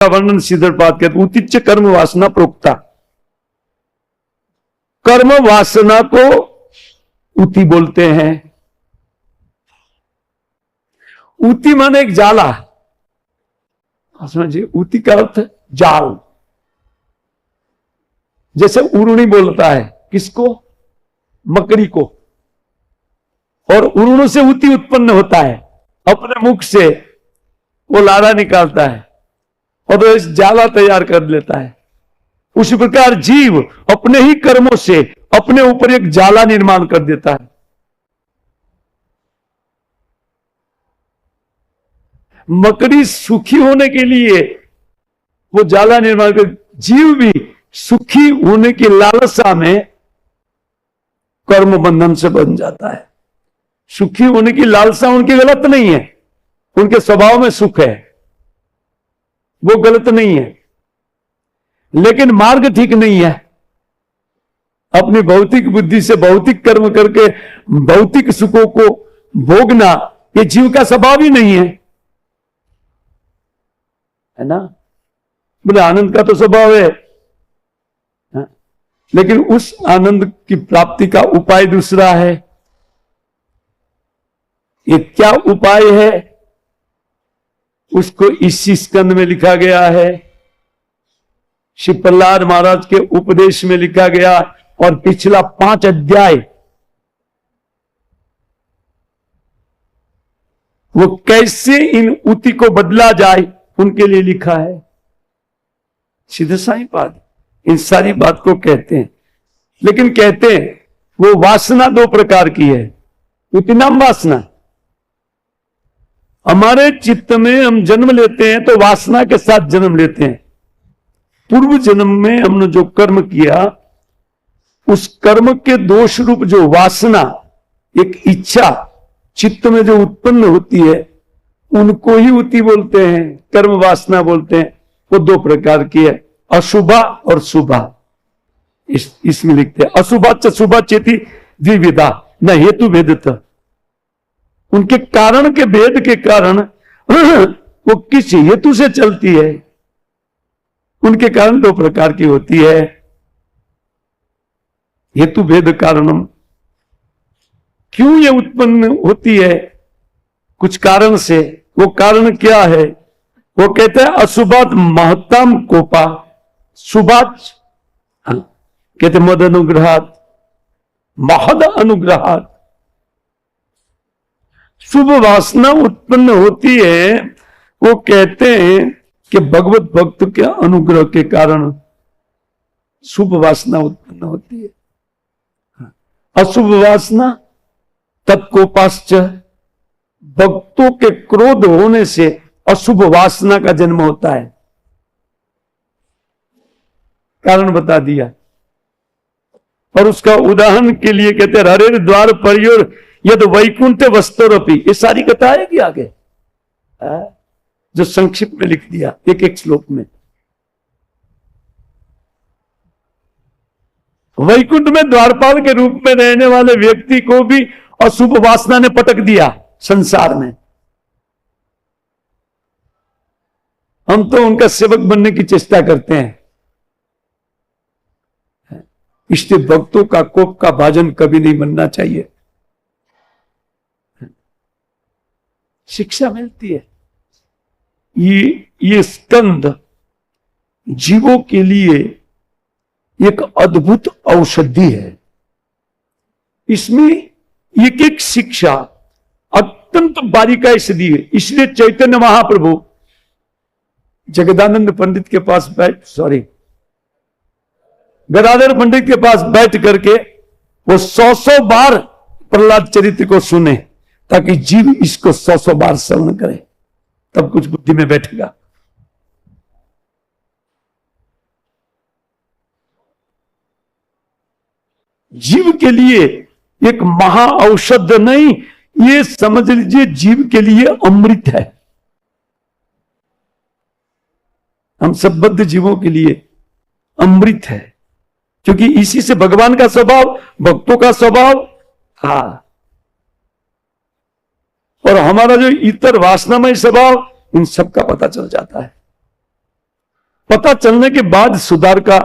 वर्णन सिद्धपाद कहते उतिच्च कर्म वासना प्रोक्ता। कर्म वासना को उति बोलते हैं। उति माने एक जाला, समझिए, उति का अर्थ जाल। जैसे उरुणी बोलता है किसको? मकड़ी को। और उरुणु से उति उत्पन्न होता है, अपने मुख से वो लारा निकालता है और तो इस जाला तैयार कर लेता है। उसी प्रकार जीव अपने ही कर्मों से अपने ऊपर एक जाला निर्माण कर देता है। मकड़ी सुखी होने के लिए वो जाला निर्माण कर, जीव भी सुखी होने की लालसा में कर्म बंधन से बन जाता है। सुखी होने की लालसा उनकी गलत नहीं है, उनके स्वभाव में सुख है, वो गलत नहीं है, लेकिन मार्ग ठीक नहीं है। अपनी भौतिक बुद्धि से भौतिक कर्म करके भौतिक सुखों को भोगना ये जीव का स्वभाव ही नहीं है ना। बोले आनंद का तो स्वभाव है, लेकिन उस आनंद की प्राप्ति का उपाय दूसरा है। ये क्या उपाय है उसको इसी स्कंद में लिखा गया है, श्री प्रहलाद महाराज के उपदेश में लिखा गया। और पिछला 5 अध्याय वो कैसे इन उति को बदला जाए उनके लिए लिखा है। सीधे साईं पाद इन सारी बात को कहते हैं, लेकिन कहते हैं वो वासना 2 प्रकार की है। उति नाम वासना, हमारे चित्त में हम जन्म लेते हैं तो वासना के साथ जन्म लेते हैं। पूर्व जन्म में हमने जो कर्म किया उस कर्म के दोष रूप जो वासना, एक इच्छा चित्त में जो उत्पन्न होती है उनको ही उति बोलते हैं, कर्म वासना बोलते हैं। वो 2 प्रकार की है, अशुभा और शुभा। इसमें लिखते हैं अशुभा च शुभा चेति द्विविधा न हेतु भेदत। उनके कारण के भेद के कारण वो किस हेतु से चलती है, उनके कारण 2 प्रकार की होती है। हेतु भेद कारणम, क्यों ये उत्पन्न होती है? कुछ कारण से। वो कारण क्या है? वो कहते हैं अशुभात महत्तम कोपा, शुभात कहते मद अनुग्रहात, महद अनुग्रहात। शुभ वासना उत्पन्न होती है, वो कहते हैं कि भगवत भक्त के अनुग्रह के कारण शुभ वासना उत्पन्न होती है। अशुभ वासना तत्कोपाश्च, भक्तों के क्रोध होने से अशुभ वासना का जन्म होता है। कारण बता दिया। और उसका उदाहरण के लिए कहते हैं हरे द्वार परियोर यद वैकुंठ वस्तुरपि। ये सारी कथा आएगी आगे, जो संक्षिप्त में लिख दिया एक एक श्लोक में। वैकुंठ में द्वारपाल के रूप में रहने वाले व्यक्ति को भी अशुभ वासना ने पटक दिया संसार में। हम तो उनका सेवक बनने की चेष्टा करते हैं, इसलिए भक्तों का कोप का भाजन कभी नहीं बनना चाहिए। शिक्षा मिलती है। ये स्कंद जीवों के लिए एक अद्भुत औषधि है। इसमें एक एक शिक्षा अत्यंत बारीकाई से दी है। इसलिए चैतन्य महाप्रभु जगदानंद पंडित के पास गदाधर पंडित के पास बैठ करके वो 100 बार प्रहलाद चरित्र को सुने, ताकि जीव इसको 100 बार श्रवण करे, तब कुछ बुद्धि में बैठेगा। जीव के लिए एक महा औषध नहीं, ये समझ लीजिए जीव के लिए अमृत है। हम सब बद्ध जीवों के लिए अमृत है, क्योंकि इसी से भगवान का स्वभाव, भक्तों का स्वभाव, और हमारा जो इतर वासनामय स्वभाव, इन सब का पता चल जाता है। पता चलने के बाद सुधार का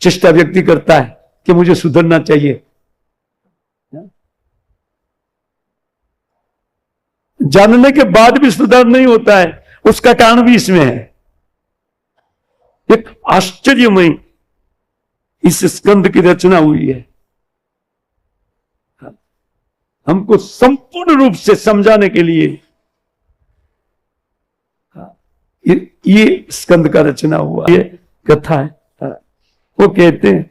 चेष्टा व्यक्ति करता है कि मुझे सुधरना चाहिए। जानने के बाद भी सुधार नहीं होता है, उसका कारण भी इसमें है। एक आश्चर्यमय इस स्कंद की रचना हुई है, हमको संपूर्ण रूप से समझाने के लिए ये स्कंद का रचना हुआ, ये कथा है। वो कहते हैं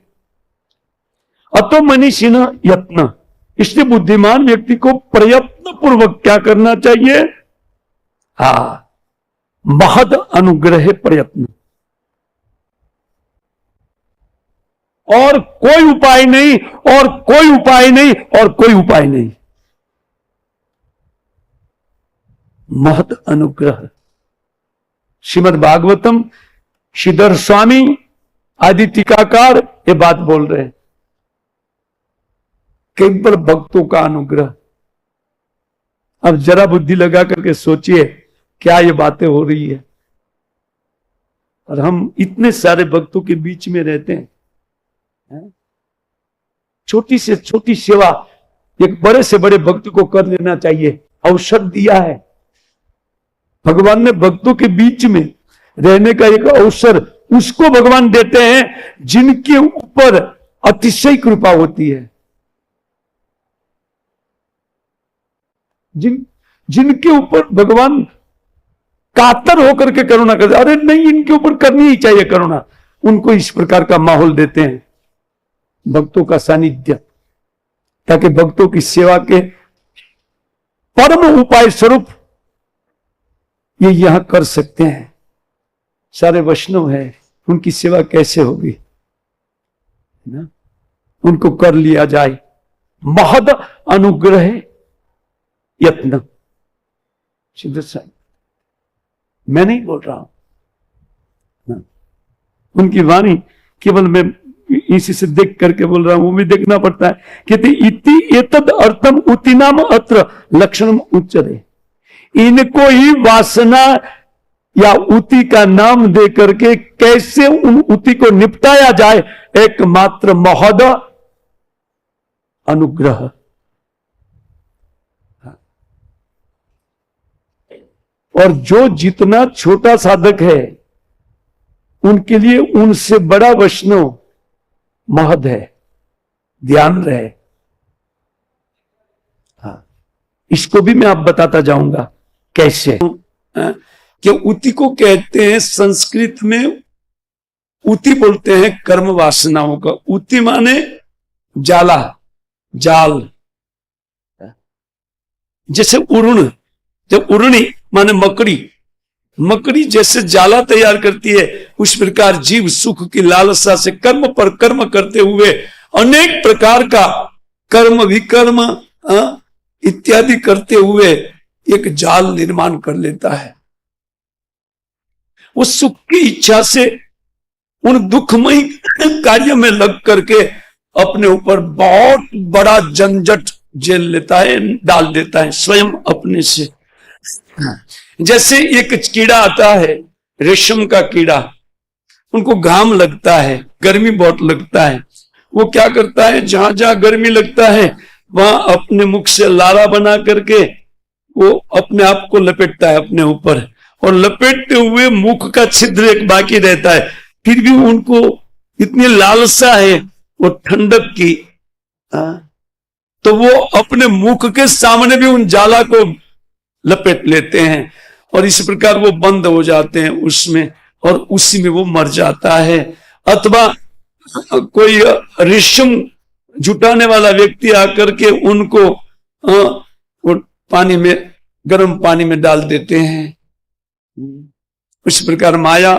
अतो मनीषिण यत्न, इसलिए बुद्धिमान व्यक्ति को प्रयत्न पूर्वक क्या करना चाहिए? महद अनुग्रह प्रयत्न, और कोई उपाय नहीं, और कोई उपाय नहीं, और कोई उपाय नहीं। महद अनुग्रह। श्रीमद् भागवतम श्रीधर स्वामी आदि टीकाकार ये बात बोल रहे हैं, केवल भक्तों का अनुग्रह। अब जरा बुद्धि लगा करके सोचिए क्या ये बातें हो रही है, और हम इतने सारे भक्तों के बीच में रहते हैं। छोटी से छोटी सेवा एक बड़े से बड़े भक्त को कर लेना चाहिए। अवसर दिया है भगवान ने, भक्तों के बीच में रहने का एक अवसर उसको भगवान देते हैं जिनके ऊपर अतिशय कृपा होती है, जिनके ऊपर भगवान कातर होकर के करुणा करते। अरे नहीं, इनके ऊपर करनी ही चाहिए करुणा, उनको इस प्रकार का माहौल देते हैं भक्तों का सानिध्य, ताकि भक्तों की सेवा के परम उपाय स्वरूप ये यहां कर सकते हैं। सारे वैष्णव है, उनकी सेवा कैसे होगी ना, उनको कर लिया जाए। महद अनुग्रह यत्न, सिद्ध साहब मैं नहीं बोल रहा हूं, उनकी वाणी केवल मैं इसी से देख करके बोल रहा हूं, वो भी देखना पड़ता है। कहते इति एतद अर्थम उति नाम अत्र लक्षणम उच्चते, इनको ही वासना या उति का नाम दे करके कैसे उन उति को निपटाया जाए, एकमात्र महद अनुग्रह। और जो जितना छोटा साधक है उनके लिए उनसे बड़ा वैष्णव महद है, ध्यान रहे। इसको भी मैं आप बताता जाऊंगा कैसे। कि उति को कहते हैं संस्कृत में, उति बोलते हैं कर्म वासनाओं का। उति माने जाला, जाल, जैसे उरुण, जब उरुणी माने मकड़ी, मकड़ी जैसे जाला तैयार करती है, उस प्रकार जीव सुख की लालसा से कर्म पर कर्म करते हुए अनेक प्रकार का कर्म विकर्म इत्यादि करते हुए एक जाल निर्माण कर लेता है। वो सुख की इच्छा से उन दुखमयी कार्य में लग करके अपने ऊपर बहुत बड़ा झंझट झेल लेता है, डाल देता है स्वयं अपने से। जैसे एक कीड़ा आता है, रेशम का कीड़ा, उनको घाम लगता है, गर्मी बहुत लगता है, वो क्या करता है, जहां जहां गर्मी लगता है वहां अपने मुख से लारा बना करके वो अपने आप को लपेटता है अपने ऊपर, और लपेटते हुए मुख का छिद्र एक बाकी रहता है। फिर भी उनको इतनी लालसा है वो ठंडक की, तो वो अपने मुख के सामने भी उन जाला को लपेट लेते हैं, और इस प्रकार वो बंद हो जाते हैं उसमें, और उसी में वो मर जाता है। अथवा कोई रेशम जुटाने वाला व्यक्ति आकर के उनको वो पानी में, गर्म पानी में डाल देते हैं। उस प्रकार माया,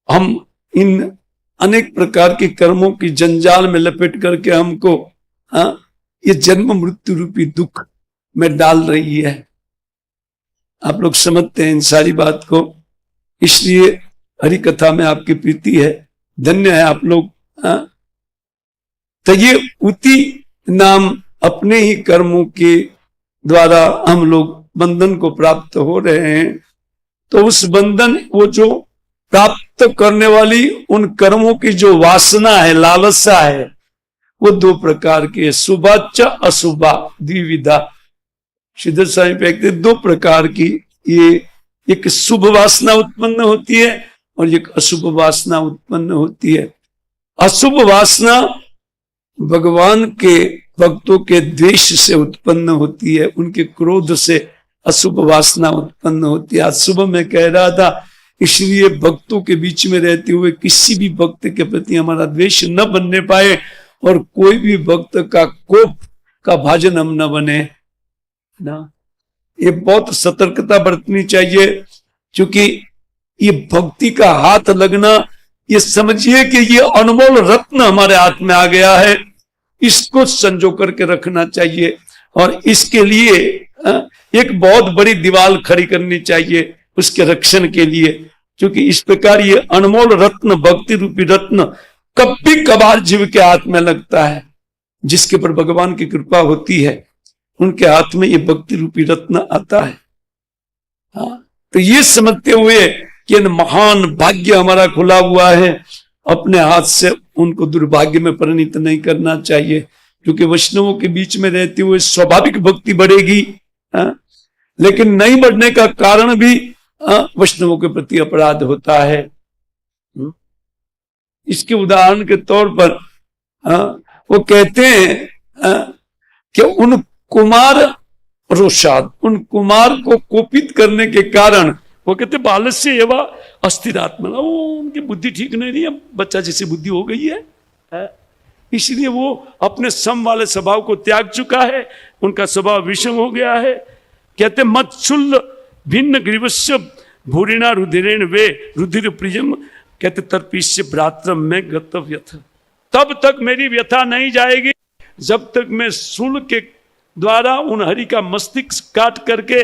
हम इन अनेक प्रकार के कर्मों की जंजाल में लपेट करके हमको ये जन्म मृत्यु रूपी दुख में डाल रही है। आप लोग समझते हैं इन सारी बात को, इसलिए हरि कथा में आपकी प्रीति है, धन्य है आप लोग। तो ये उति नाम अपने ही कर्मों के द्वारा हम लोग बंधन को प्राप्त हो रहे हैं। तो उस बंधन, वो जो प्राप्त करने वाली उन कर्मों की जो वासना है, लालसा है, वो दो प्रकार की है, शुभाच अशुभा द्विविधा। सिद्ध स्वामी कहते दो प्रकार की, ये एक शुभ वासना उत्पन्न होती है और एक अशुभ वासना उत्पन्न होती है। अशुभ वासना भगवान के भक्तों के द्वेष से उत्पन्न होती है, उनके क्रोध से अशुभ वासना उत्पन्न होती है। आज सुबह मैं कह रहा था, इसलिए भक्तों के बीच में रहते हुए किसी भी भक्त के प्रति हमारा द्वेष न बनने पाए और कोई भी भक्त का कोप का भाजन हम न बने ना। ये बहुत सतर्कता बरतनी चाहिए, क्योंकि ये भक्ति का हाथ लगना, ये समझिए कि ये अनमोल रत्न हमारे हाथ में आ गया है, इसको संजो करके रखना चाहिए और इसके लिए एक बहुत बड़ी दीवार खड़ी करनी चाहिए उसके रक्षण के लिए। क्योंकि इस प्रकार ये अनमोल रत्न, भक्ति रूपी रत्न कभी कभार जीव के हाथ में लगता है। जिसके पर भगवान की कृपा होती है उनके हाथ में ये भक्ति रूपी रत्न आता है। तो ये समझते हुए कि महान भाग्य हमारा खुला हुआ है, अपने हाथ से उनको दुर्भाग्य में परिणत नहीं करना चाहिए। क्योंकि वैष्णवों के बीच में रहते हुए स्वाभाविक भक्ति बढ़ेगी, लेकिन नहीं बढ़ने का कारण भी वैष्णवों के प्रति अपराध होता है। इसके उदाहरण के तौर पर वो कहते हैं कि उन कुमार रोषाद, उन कुमार को कोपित करने के कारण वो कहते बालस्य एवं अस्थिरात्मा, वो उनकी बुद्धि ठीक नहीं रही है, बच्चा जैसी बुद्धि हो गई है, इसलिए वो अपने सम वाले स्वभाव को त्याग चुका है, उनका स्वभाव विषम हो गया है। कहते मत्सुल्ल भिन्न ग्रीवस्य भूरिणा रुधिरेण वे रुधिर प्रियम, कहते तर्पिष्य भ्रात्रम में गतव व्यथा, तब तक मेरी व्यथा नहीं जाएगी जब तक मैं शूल के द्वारा उन हरि का मस्तिष्क काट करके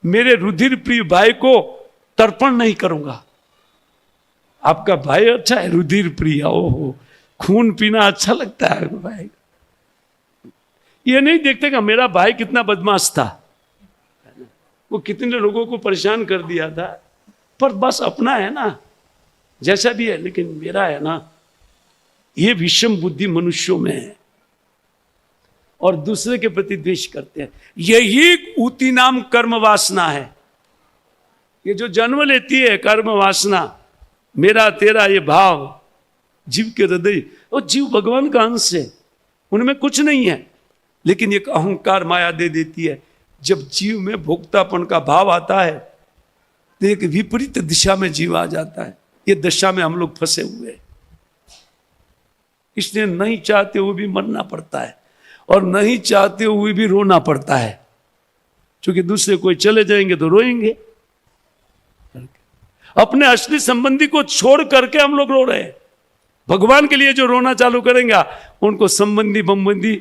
मेरे रुधिर प्रिय भाई को तर्पण नहीं करूंगा। आपका भाई अच्छा है, रुधिर प्रिय, ओहो खून पीना अच्छा लगता है भाई। ये नहीं देखते कि मेरा भाई कितना बदमाश था, वो कितने लोगों को परेशान कर दिया था, पर बस अपना है ना, जैसा भी है लेकिन मेरा है ना। ये विषम बुद्धि मनुष्यों में है और दूसरे के प्रति द्वेष करते हैं। यही ऊती नाम कर्म वासना है, ये जो जन्म लेती है कर्म वासना, मेरा तेरा ये भाव जीव के हृदय, और जीव भगवान का अंश है, उनमें कुछ नहीं है, लेकिन एक अहंकार माया दे देती है। जब जीव में भोक्तापन का भाव आता है तो एक विपरीत दिशा में जीव आ जाता है। ये दशा में हम लोग फंसे हुए हैं, इसलिए नहीं चाहते हुए भी मरना पड़ता है और नहीं चाहते हुए भी रोना पड़ता है, क्योंकि दूसरे कोई चले जाएंगे तो रोएंगे। अपने असली संबंधी को छोड़ करके हम लोग रो रहे हैं। भगवान के लिए जो रोना चालू करेंगे उनको संबंधी बंबंदी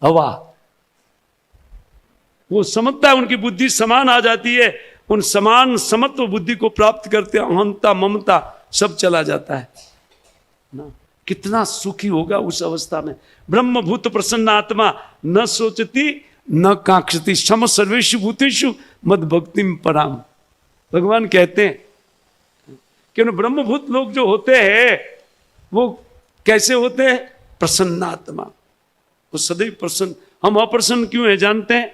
हवा, वो समझता है, उनकी बुद्धि समान आ जाती है, उन समान समत्व बुद्धि को प्राप्त करते अहंता ममता सब चला जाता है ना। कितना सुखी होगा उस अवस्था में। ब्रह्मभूत प्रसन्न आत्मा न सोचती न कांक्षती सम सर्वेषु भूतेषु मद भक्तिम पराम। भगवान कहते हैं कि ब्रह्मभूत लोग जो होते हैं वो कैसे होते हैं? प्रसन्न आत्मा, वो सदैव प्रसन्न। हम अप्रसन्न क्यों है जानते हैं?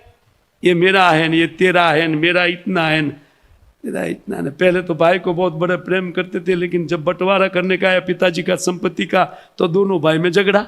ये मेरा है, ये तेरा है, मेरा इतना है, तेरा इतना है। पहले तो भाई को बहुत बड़ा प्रेम करते थे, लेकिन जब बंटवारा करने का आया पिताजी का संपत्ति का, तो दोनों भाई में झगड़ा।